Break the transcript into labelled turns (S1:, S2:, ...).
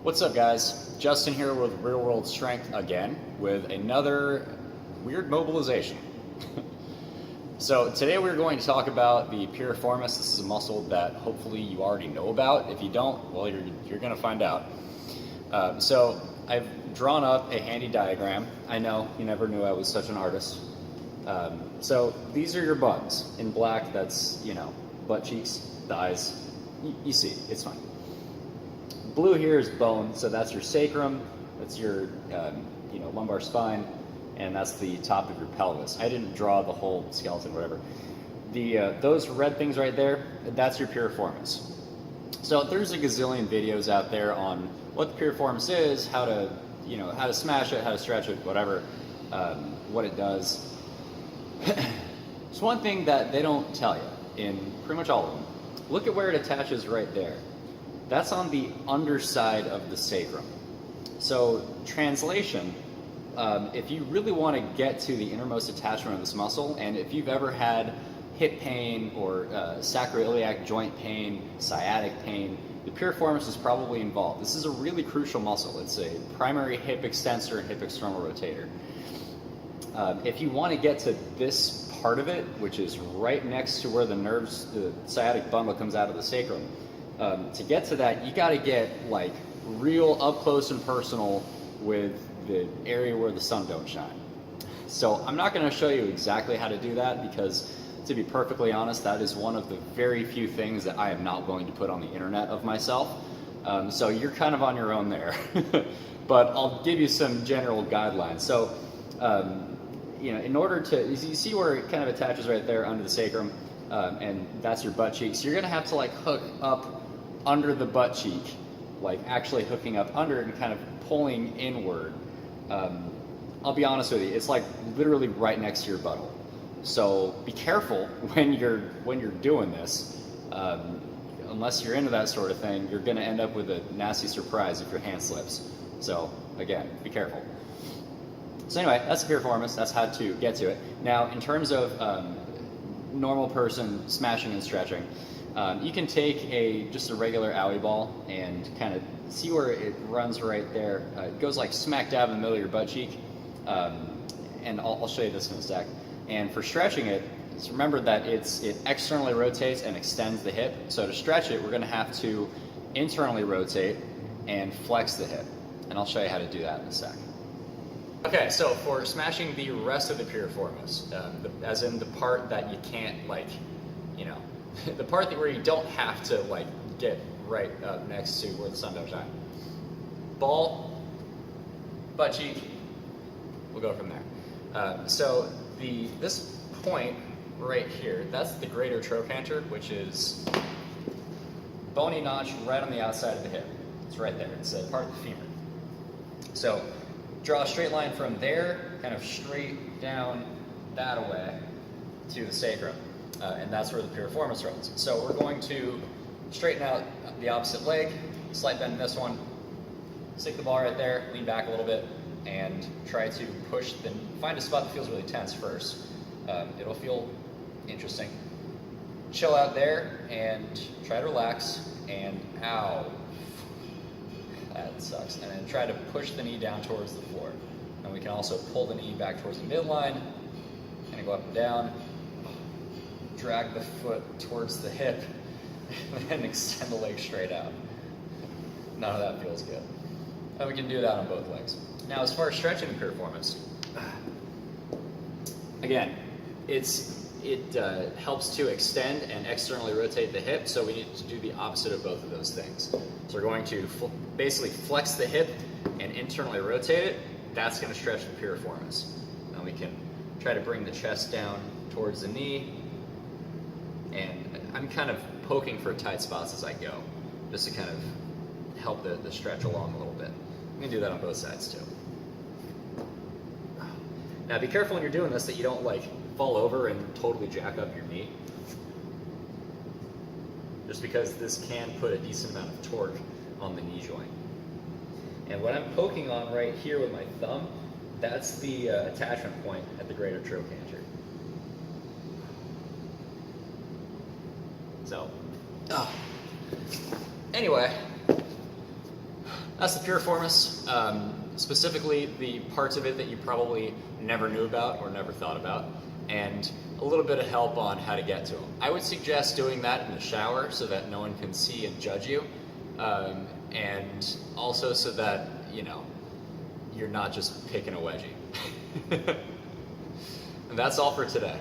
S1: What's up, guys? Justin here with Real World Strength again with another weird mobilization. So today we're going to talk about the piriformis. This is a muscle that hopefully you already know about. If you don't, well, you're going to find out. So I've drawn up a handy diagram. I know, you never knew I was such an artist. So these are your buttons. In black, that's, butt cheeks, thighs. You see, it's fine. Blue here is bone, so that's your sacrum, that's your lumbar spine, and that's the top of your pelvis. I didn't draw the whole skeleton, whatever. Those red things right there, that's your piriformis. So there's a gazillion videos out there on what the piriformis is, how to smash it, how to stretch it, whatever, what it does. There's one thing that they don't tell you in pretty much all of them. Look at where it attaches right there. That's on the underside of the sacrum. So translation, if you really want to get to the innermost attachment of this muscle, and if you've ever had hip pain or sacroiliac joint pain, sciatic pain, the piriformis is probably involved. This is a really crucial muscle. It's a primary hip extensor and hip external rotator. If you want to get to this part of it, which is right next to where the sciatic bundle comes out of the sacrum, to get to that, you got to get like real up close and personal with the area where the sun don't shine. So I'm not going to show you exactly how to do that because, to be perfectly honest, that is one of the very few things that I am not going to put on the internet of myself. So you're kind of on your own there. But I'll give you some general guidelines. So, in order to, you see where it kind of attaches right there under the sacrum, and that's your butt cheeks. You're going to have to like hook up under the butt cheek, like actually hooking up under it and kind of pulling inward. I'll be honest with you, it's like literally right next to your butthole. So be careful when you're doing this. Unless you're into that sort of thing, you're going to end up with a nasty surprise if your hand slips. So again, be careful. So anyway, that's the piriformis. That's how to get to it. Now, in terms of normal person smashing and stretching, you can take just a regular owie ball and kind of see where it runs right there. It goes like smack dab in the middle of your butt cheek, and I'll show you this in a sec. And for stretching it, just remember that it externally rotates and extends the hip. So to stretch it, we're going to have to internally rotate and flex the hip, and I'll show you how to do that in a sec. Okay, so for smashing the rest of the piriformis, as in the part that you can't the part where you don't have to get right up next to where the sun don't shine. Ball, butt cheek, we'll go from there. So this point right here, that's the greater trochanter, which is bony notch right on the outside of the hip. It's right there. It's a part of the femur. So draw a straight line from there, kind of straight down that way to the sacrum, and that's where the piriformis runs. So we're going to straighten out the opposite leg, slight bend in this one, stick the ball right there, lean back a little bit, and try to find a spot that feels really tense first. It'll feel interesting. Chill out there and try to relax, and ow. That sucks. And then try to push the knee down towards the floor. And we can also pull the knee back towards the midline, kind of go up and down, drag the foot towards the hip, and then extend the leg straight out. None of that feels good. And we can do that on both legs. Now, as far as stretching the piriformis, again, it helps to extend and externally rotate the hip, so we need to do the opposite of both of those things. So we're going to basically flex the hip and internally rotate it. That's going to stretch the piriformis. Now we can try to bring the chest down towards the knee, and I'm kind of poking for tight spots as I go, just to kind of help the stretch along a little bit. You can do that on both sides too. Now be careful when you're doing this that you don't fall over and totally jack up your knee, just because this can put a decent amount of torque on the knee joint. And what I'm poking on right here with my thumb, that's the attachment point at the greater trochanter. So, anyway, That's the piriformis, specifically the parts of it that you probably never knew about or never thought about, and a little bit of help on how to get to them. I would suggest doing that in the shower so that no one can see and judge you, and also so that, you know, you're not just picking a wedgie. And that's all for today.